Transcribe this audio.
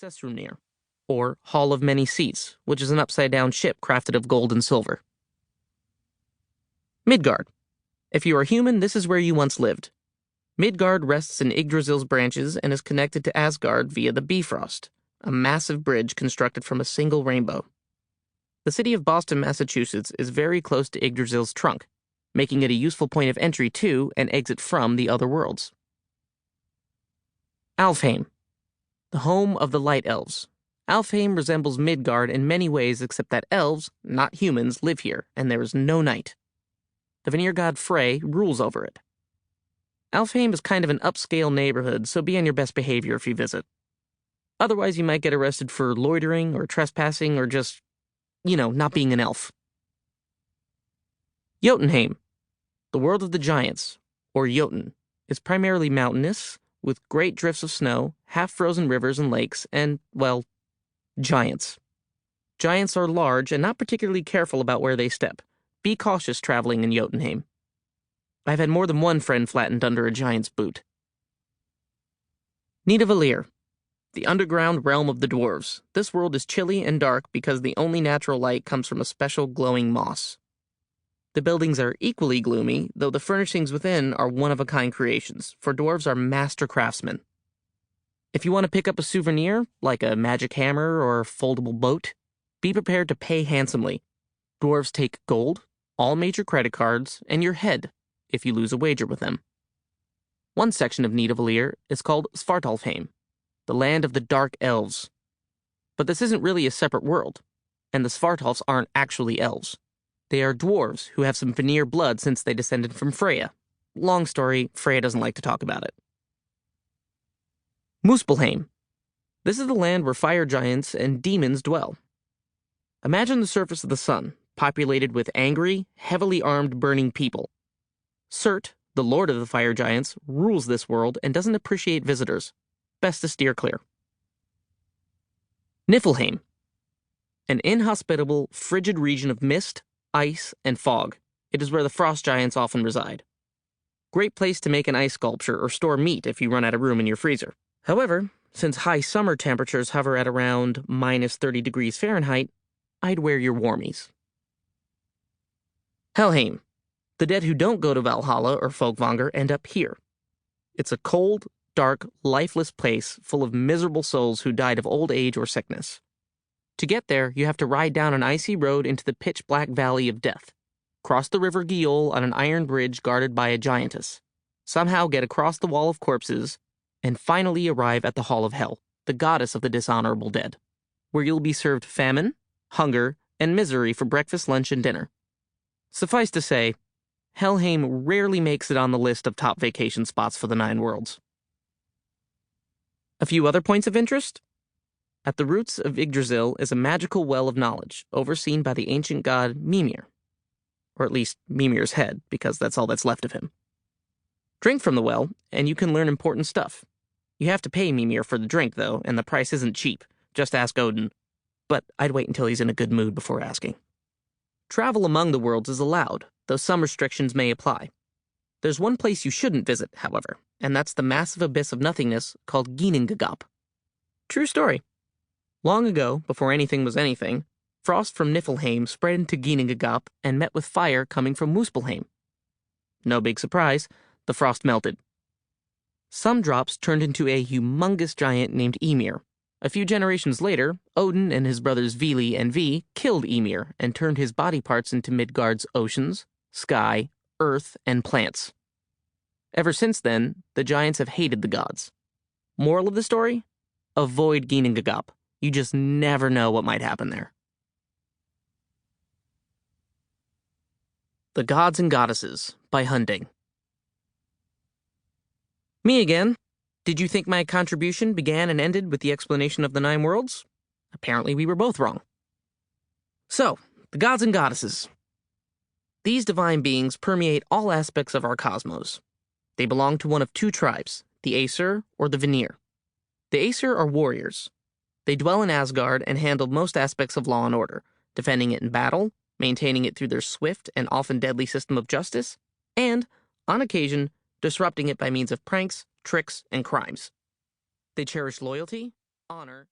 Sessrumnir, or Hall of Many Seats, which is an upside-down ship crafted of gold and silver. Midgard. If you are human, this is where you once lived. Midgard rests in Yggdrasil's branches and is connected to Asgard via the Bifrost, a massive bridge constructed from a single rainbow. The city of Boston, Massachusetts is very close to Yggdrasil's trunk, making it a useful point of entry to and exit from the other worlds. Alfheim, the home of the Light Elves. Alfheim resembles Midgard in many ways except that elves, not humans, live here, and there is no night. The Vanir god Frey rules over it. Alfheim is kind of an upscale neighborhood, so be on your best behavior if you visit. Otherwise, you might get arrested for loitering or trespassing or just, not being an elf. Jotunheim, the world of the giants, or Jotun, is primarily mountainous, with great drifts of snow, half-frozen rivers and lakes, and, well, giants. Giants are large and not particularly careful about where they step. Be cautious traveling in Jotunheim. I've had more than one friend flattened under a giant's boot. Nidavellir, the underground realm of the dwarves. This world is chilly and dark because the only natural light comes from a special glowing moss. The buildings are equally gloomy, though the furnishings within are one-of-a-kind creations, for dwarves are master craftsmen. If you want to pick up a souvenir, like a magic hammer or foldable boat, be prepared to pay handsomely. Dwarves take gold, all major credit cards, and your head, if you lose a wager with them. One section of Nidavellir is called Svartalfheim, the land of the dark elves. But this isn't really a separate world, and the Svartalfs aren't actually elves. They are dwarves who have some Vanir blood since they descended from Freya. Long story, Freya doesn't like to talk about it. Muspelheim. This is the land where fire giants and demons dwell. Imagine the surface of the sun, populated with angry, heavily armed burning people. Surt, the lord of the fire giants, rules this world and doesn't appreciate visitors. Best to steer clear. Niflheim. An inhospitable, frigid region of mist, ice, and fog. It is where the frost giants often reside. Great place to make an ice sculpture or store meat if you run out of room in your freezer. However, since high summer temperatures hover at around minus 30 degrees Fahrenheit, I'd wear your warmies. Helheim. The dead who don't go to Valhalla or Folkvanger end up here. It's a cold, dark, lifeless place full of miserable souls who died of old age or sickness. To get there, you have to ride down an icy road into the pitch-black valley of death, cross the river Giol on an iron bridge guarded by a giantess, somehow get across the wall of corpses, and finally arrive at the Hall of Hel, the goddess of the dishonorable dead, where you'll be served famine, hunger, and misery for breakfast, lunch, and dinner. Suffice to say, Helheim rarely makes it on the list of top vacation spots for the Nine Worlds. A few other points of interest? At the roots of Yggdrasil is a magical well of knowledge, overseen by the ancient god Mimir. Or at least Mimir's head, because that's all that's left of him. Drink from the well, and you can learn important stuff. You have to pay Mimir for the drink, though, and the price isn't cheap. Just ask Odin. But I'd wait until he's in a good mood before asking. Travel among the worlds is allowed, though some restrictions may apply. There's one place you shouldn't visit, however, and that's the massive abyss of nothingness called Ginnungagap. True story. Long ago, before anything was anything, frost from Niflheim spread into Ginnungagap and met with fire coming from Muspelheim. No big surprise, the frost melted. Some drops turned into a humongous giant named Ymir. A few generations later, Odin and his brothers Vili and Vi killed Ymir and turned his body parts into Midgard's oceans, sky, earth, and plants. Ever since then, the giants have hated the gods. Moral of the story? Avoid Ginnungagap. You just never know what might happen there. The Gods and Goddesses by Hunding. Me again. Did you think my contribution began and ended with the explanation of the Nine Worlds? Apparently we were both wrong. So, the Gods and Goddesses. These divine beings permeate all aspects of our cosmos. They belong to one of two tribes, the Aesir or the Vanir. The Aesir are warriors. They dwell in Asgard and handle most aspects of law and order, defending it in battle, maintaining it through their swift and often deadly system of justice, and, on occasion, disrupting it by means of pranks, tricks, and crimes. They cherish loyalty, honor,